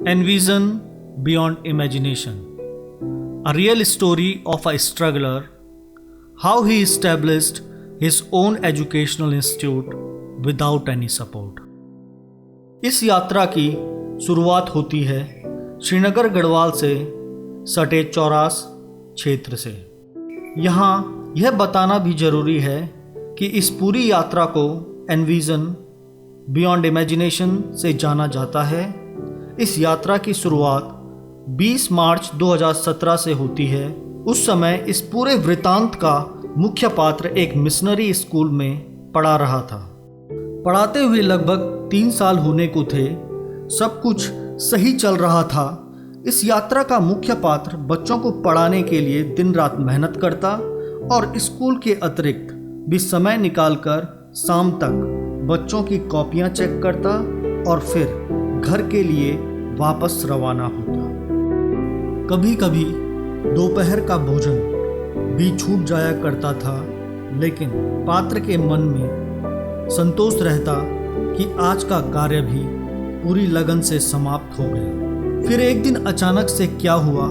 Envision Beyond Imagination, a real story of a struggler, how he established his own educational institute without any support. इस यात्रा की शुरुआत होती है श्रीनगर गढ़वाल से सटे चौरास क्षेत्र से। यहाँ यह बताना भी जरूरी है कि इस पूरी यात्रा को एनविजन बियॉन्ड इमेजिनेशन से जाना जाता है। इस यात्रा की शुरुआत 20 मार्च 2017 से होती है। उस समय इस पूरे वृतांत का मुख्य पात्र एक मिशनरी स्कूल में पढ़ा रहा था। पढ़ाते हुए लगभग 3 साल होने को थे। सब कुछ सही चल रहा था। इस यात्रा का मुख्य पात्र बच्चों को पढ़ाने के लिए दिन रात मेहनत करता और स्कूल के अतिरिक्त भी समय निकालकर शाम तक बच्चों की कॉपियां चेक करता और फिर घर के लिए वापस रवाना होता। कभी कभी दोपहर का भोजन भी छूट जाया करता था, लेकिन पात्र के मन में संतोष रहता कि आज का कार्य भी पूरी लगन से समाप्त हो गया। फिर एक दिन अचानक से क्या हुआ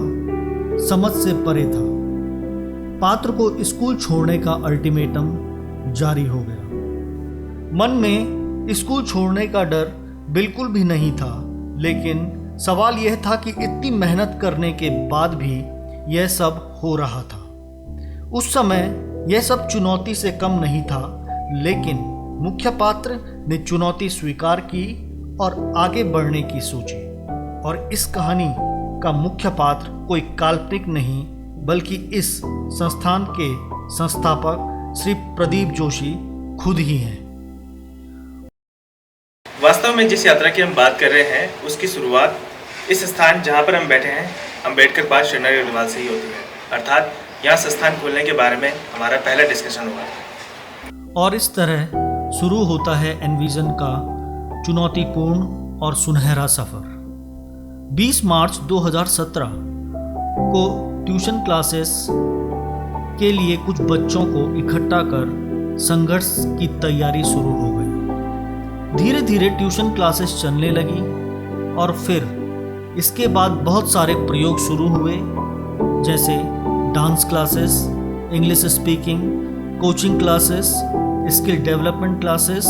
समझ से परे था। पात्र को स्कूल छोड़ने का अल्टीमेटम जारी हो गया। मन में स्कूल छोड़ने का डर बिल्कुल भी नहीं था, लेकिन सवाल यह था कि इतनी मेहनत करने के बाद भी यह सब हो रहा था। उस समय यह सब चुनौती से कम नहीं था, लेकिन मुख्य पात्र ने चुनौती स्वीकार की और आगे बढ़ने की सोची। और इस कहानी का मुख्य पात्र कोई काल्पनिक नहीं, बल्कि इस संस्थान के संस्थापक श्री प्रदीप जोशी खुद ही हैं। वास्तव में जिस यात्रा की हम बात कर रहे हैं उसकी शुरुआत इस स्थान जहां पर हम बैठे हैं अम्बेडकर पार्क श्रीनगर गढ़वाल से ही होती है। अर्थात यहाँ संस्थान खोलने के बारे में हमारा पहला डिस्कशन हुआ। और इस तरह शुरू होता है एनविजन का चुनौतीपूर्ण और सुनहरा सफ़र। 20 मार्च 2017 को ट्यूशन क्लासेस के लिए कुछ बच्चों को इकट्ठा कर संघर्ष की तैयारी शुरू हो गई। धीरे धीरे ट्यूशन क्लासेस चलने लगी और फिर इसके बाद बहुत सारे प्रयोग शुरू हुए, जैसे dance classes, English speaking, coaching classes, skill development classes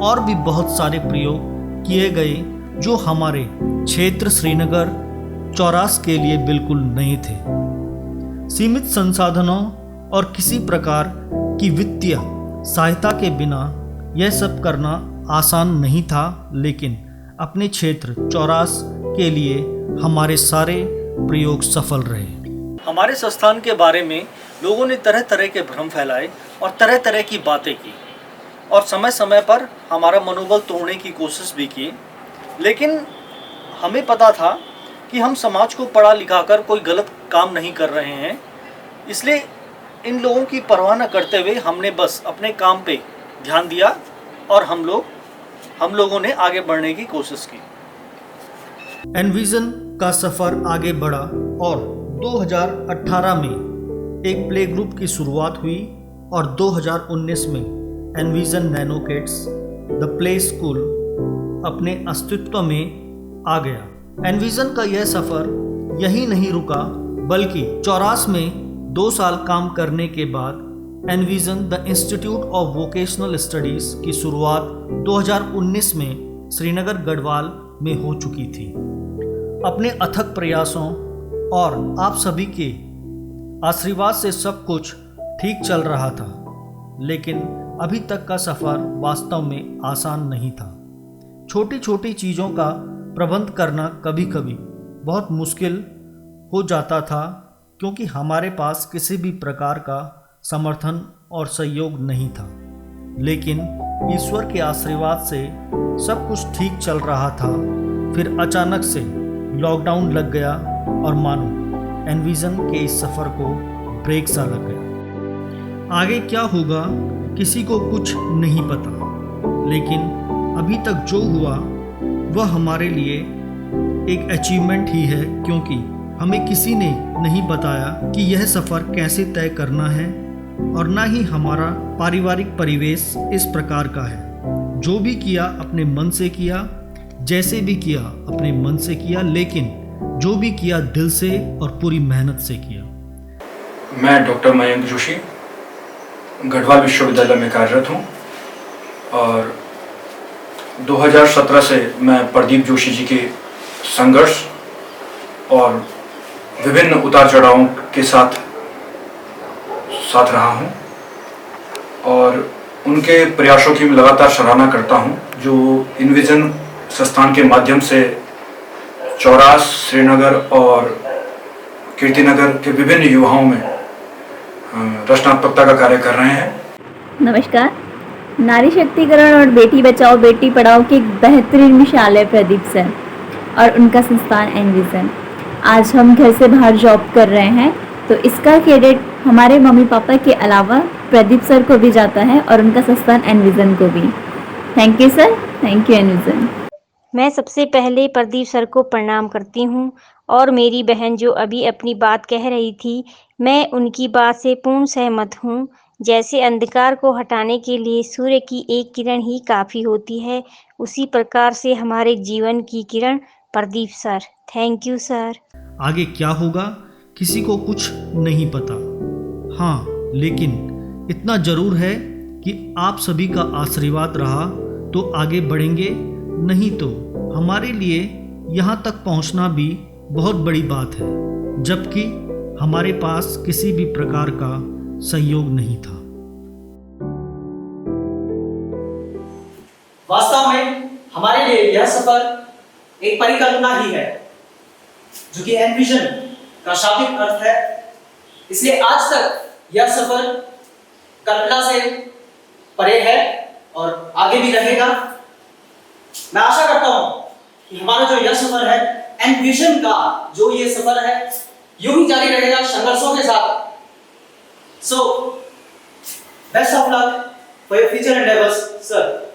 और भी बहुत सारे प्रयोग किए गए जो हमारे क्षेत्र श्रीनगर चौरास के लिए बिल्कुल नए थे। सीमित संसाधनों और किसी प्रकार की वित्तीय सहायता के बिना यह सब करना आसान नहीं था, लेकिन अपने क्षेत्र चौरास के लिए हमारे सारे प्रयोग सफल रहे। हमारे संस्थान के बारे में लोगों ने तरह तरह के भ्रम फैलाए और तरह तरह की बातें की और समय समय पर हमारा मनोबल तोड़ने की कोशिश भी की, लेकिन हमें पता था कि हम समाज को पढ़ा लिखाकर कोई गलत काम नहीं कर रहे हैं। इसलिए इन लोगों की परवाह न करते हुए हमने बस अपने काम पे ध्यान दिया और हम लोगों ने आगे बढ़ने की कोशिश की। एनविजन का सफ़र आगे बढ़ा और 2018 में एक प्ले ग्रुप की शुरुआत हुई और 2019 में envision nano kids the play school अपने अस्तित्व में आ गया। एनविजन का यह सफ़र यही नहीं रुका, बल्कि चौरास में 2 साल काम करने के बाद envision the institute of vocational studies की शुरुआत 2019 में श्रीनगर गढ़वाल में हो चुकी थी। अपने अथक प्रयासों और आप सभी के आशीर्वाद से सब कुछ ठीक चल रहा था, लेकिन अभी तक का सफ़र वास्तव में आसान नहीं था। छोटी छोटी चीज़ों का प्रबंध करना कभी कभी बहुत मुश्किल हो जाता था, क्योंकि हमारे पास किसी भी प्रकार का समर्थन और सहयोग नहीं था। लेकिन ईश्वर के आशीर्वाद से सब कुछ ठीक चल रहा था। फिर अचानक से लॉकडाउन लग गया और मानो एनविजन के इस सफ़र को ब्रेक सा लग गया। आगे क्या होगा किसी को कुछ नहीं पता, लेकिन अभी तक जो हुआ वह हमारे लिए एक अचीवमेंट ही है, क्योंकि हमें किसी ने नहीं बताया कि यह सफ़र कैसे तय करना है और ना ही हमारा पारिवारिक परिवेश इस प्रकार का है। जो भी किया अपने मन से किया, जैसे भी किया अपने मन से किया, लेकिन जो भी किया दिल से और पूरी मेहनत से किया। मैं डॉक्टर मयंक जोशी गढ़वाल विश्वविद्यालय में कार्यरत हूँ और 2017 से मैं प्रदीप जोशी जी के संघर्ष और विभिन्न उतार चढ़ावों के साथ रहा हूँ और उनके प्रयासों की लगातार सराहना करता हूँ, जो इनविजन संस्थान के माध्यम से चौरास, श्रीनगर और कीर्तिनगर के विभिन्न युवाओं में रचनात्मकता का कार्य कर रहे हैं। नमस्कार। नारी शक्तिकरण और बेटी बचाओ बेटी पढ़ाओ की एक बेहतरीन मिसाल है प्रदीप सर और उनका संस्थान एनविजन। आज हम घर से बाहर जॉब कर रहे हैं, तो इसका क्रेडिट हमारे मम्मी पापा के अलावा प्रदीप सर को भी जाता है और उनका संस्थान एनविजन को भी। Thank you sir, thank you envision. मैं सबसे पहले प्रदीप सर को प्रणाम करती हूँ और मेरी बहन जो अभी अपनी बात कह रही थी, मैं उनकी बात से पूर्ण सहमत हूँ। जैसे अंधकार को हटाने के लिए सूर्य की एक किरण ही काफ़ी होती है, उसी प्रकार से हमारे जीवन की किरण Pradeep sir. Thank you sir. आगे क्या होगा किसी को कुछ नहीं पता। हाँ, लेकिन इतना जरूर है कि आप सभी का आशीर्वाद रहा तो आगे बढ़ेंगे, नहीं तो हमारे लिए यहाँ तक पहुँचना भी बहुत बड़ी बात है, जबकि हमारे पास किसी भी प्रकार का सहयोग नहीं था। वास्तव में हमारे लिए यह सफर एक परिकल्पना ही है, जो कि एनविजन का शाब्दिक अर्थ है। इसलिए आज तक यह सफर कल्पना से परे है और आगे भी रहेगा। मैं आशा करता हूं कि हमारा जो यह सफर है, एनविजन का जो ये सफर है, यूं ही जारी रहेगा संघर्षों के साथ। So best of luck for your future endeavours sir.